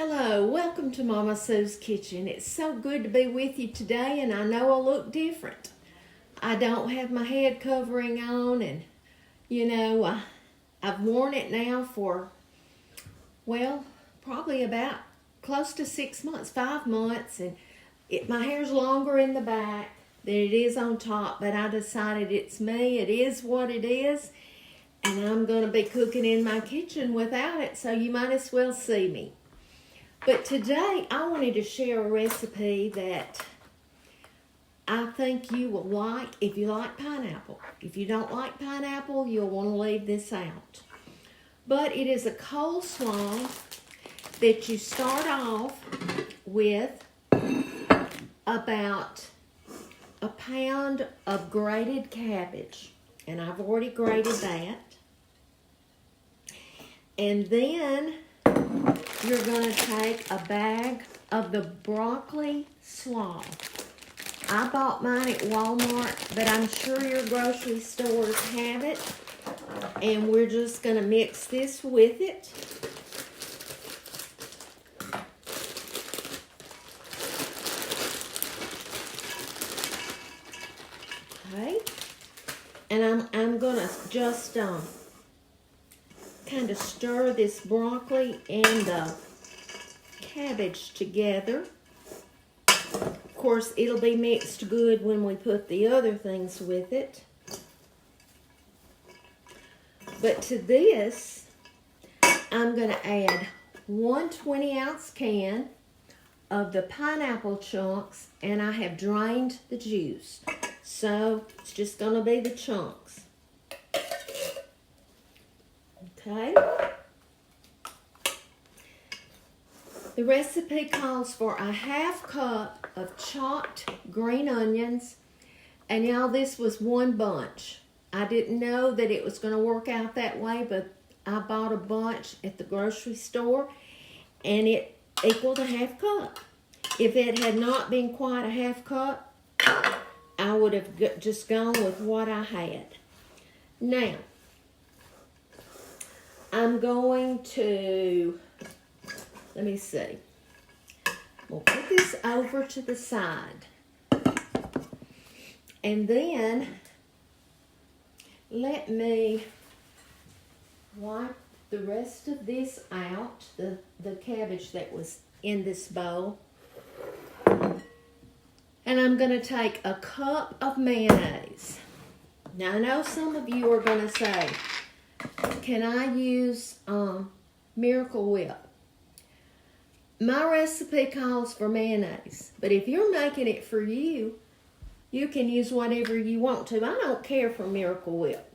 Hello, welcome to Mama Sue's Kitchen. It's so good to be with you today, and I know I look different. I don't have my head covering on, and I've worn it now for, probably about close to 6 months, 5 months, and my hair's longer in the back than it is on top, but I decided it's me, it is what it is, and I'm going to be cooking in my kitchen without it, so you might as well see me. But today, I wanted to share a recipe that I think you will like if you like pineapple. If you don't like pineapple, you'll want to leave this out. But it is a coleslaw that you start off with about a pound of grated cabbage. And I've already grated that. And then you're going to take a bag of the broccoli slaw. I bought mine at Walmart, but I'm sure your grocery stores have it. And we're just going to mix this with it. Okay. And I'm going to just kind of stir this broccoli and the cabbage together. Of course, it'll be mixed good when we put the other things with it. But to this, I'm going to add 1 20-ounce can of the pineapple chunks, and I have drained the juice. So it's just going to be the chunks. Okay. The recipe calls for a 1/2 cup of chopped green onions. And y'all, this was one bunch. I didn't know that it was going to work out that way, but I bought a bunch at the grocery store, and it equaled a 1/2 cup. If it had not been quite a 1/2 cup, I would have just gone with what I had. Now, I'm going to, let me see. We'll put this over to the side. And then, let me wipe the rest of this out, the cabbage that was in this bowl. And I'm going to take a cup of mayonnaise. Now, I know some of you are going to say, can I use Miracle Whip? My recipe calls for mayonnaise, but if you're making it for you, you can use whatever you want to. I don't care for Miracle Whip.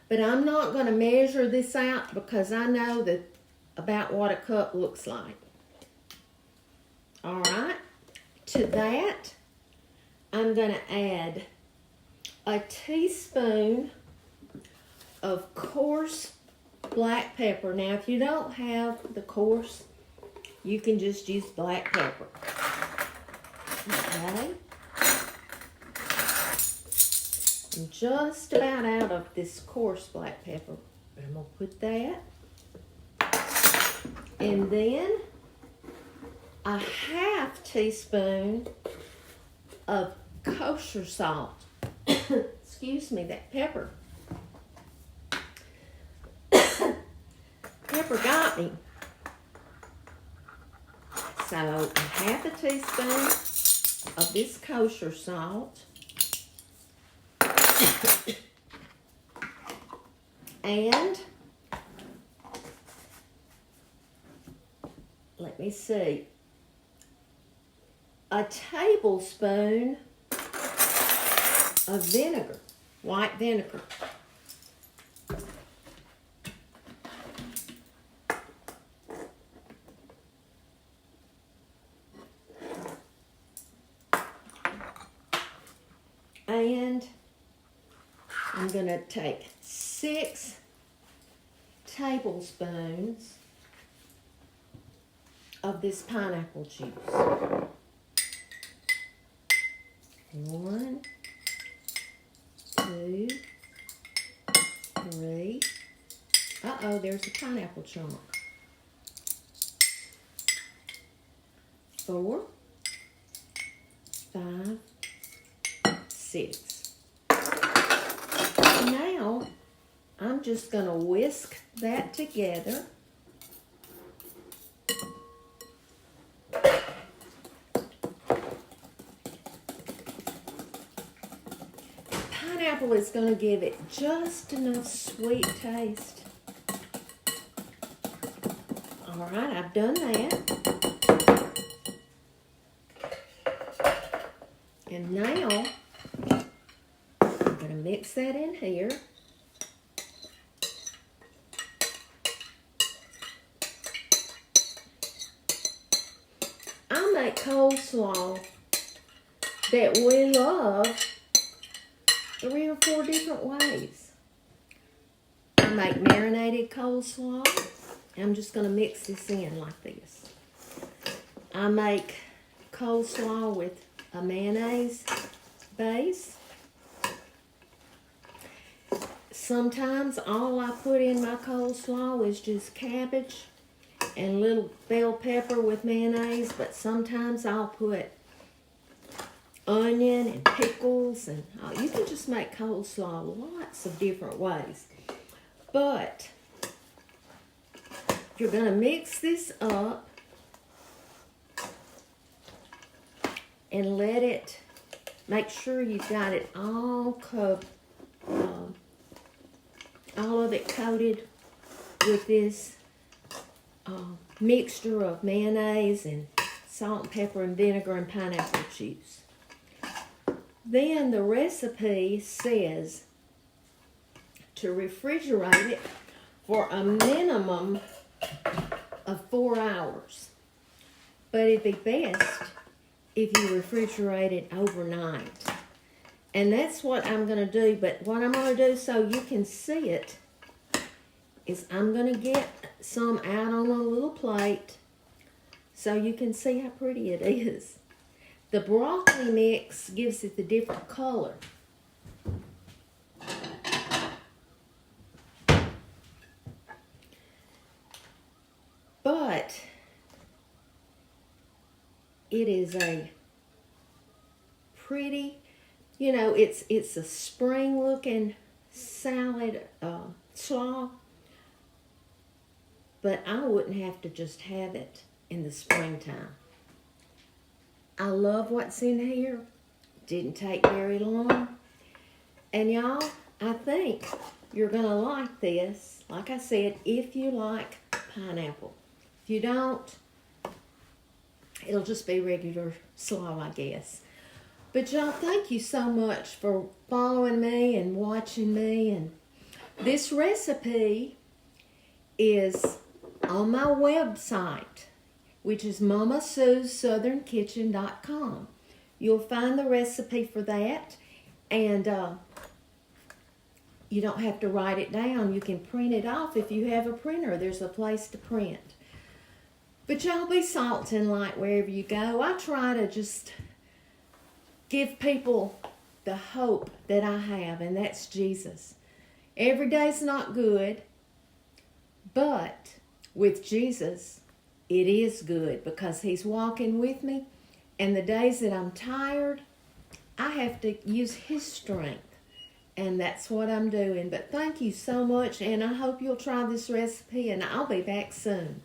But I'm not going to measure this out because I know about what a cup looks like. All right. To that, I'm going to add a teaspoon of coarse black pepper. Now, if you don't have the coarse, you can just use black pepper. Okay. I'm just about out of this coarse black pepper, but I'm going to put that. And then a 1/2 teaspoon of kosher salt. Excuse me, that pepper. Pepper got me. So, a 1/2 teaspoon of this kosher salt. And, let me see, a tablespoon of vinegar, white vinegar. And I'm going to take 6 tablespoons of this pineapple juice. 1, 2, 3. Uh-oh, there's a pineapple chunk. 4, 5, 6. Now, I'm just going to whisk that together. Pineapple is going to give it just enough sweet taste. All right, I've done that. And now, I'm going to mix that in here. I make coleslaw that we love 3 or 4 different ways. I make marinated coleslaw. I'm just going to mix this in like this. I make coleslaw with a mayonnaise base. Sometimes all I put in my coleslaw is just cabbage and little bell pepper with mayonnaise, but sometimes I'll put onion and pickles, and you can just make coleslaw lots of different ways. But you're going to mix this up and let it, make sure you've got it all covered, all of it coated with this mixture of mayonnaise and salt and pepper and vinegar and pineapple juice. Then the recipe says to refrigerate it for a minimum of 4 hours. But it'd be best if you refrigerate it overnight. And that's what I'm going to do. But what I'm going to do so you can see it is I'm going to get some out on a little plate so you can see how pretty it is. The broccoli mix gives it the different color. But it is a pretty, you know, it's a spring looking salad slaw. But I wouldn't have to just have it in the springtime. I love what's in here. Didn't take very long. And y'all, I think you're going to like this. Like I said, if you like pineapple. If you don't, it'll just be regular slaw, I guess. But y'all, thank you so much for following me and watching me. And this recipe is on my website, which is MamaSue'sSouthernKitchen.com. You'll find the recipe for that, and you don't have to write it down. You can print it off if you have a printer. There's a place to print. But y'all be salt and light wherever you go. I try to just give people the hope that I have, and that's Jesus. Every day's not good, but with Jesus, it is good because He's walking with me. And the days that I'm tired, I have to use His strength. And that's what I'm doing. But thank you so much, and I hope you'll try this recipe, and I'll be back soon.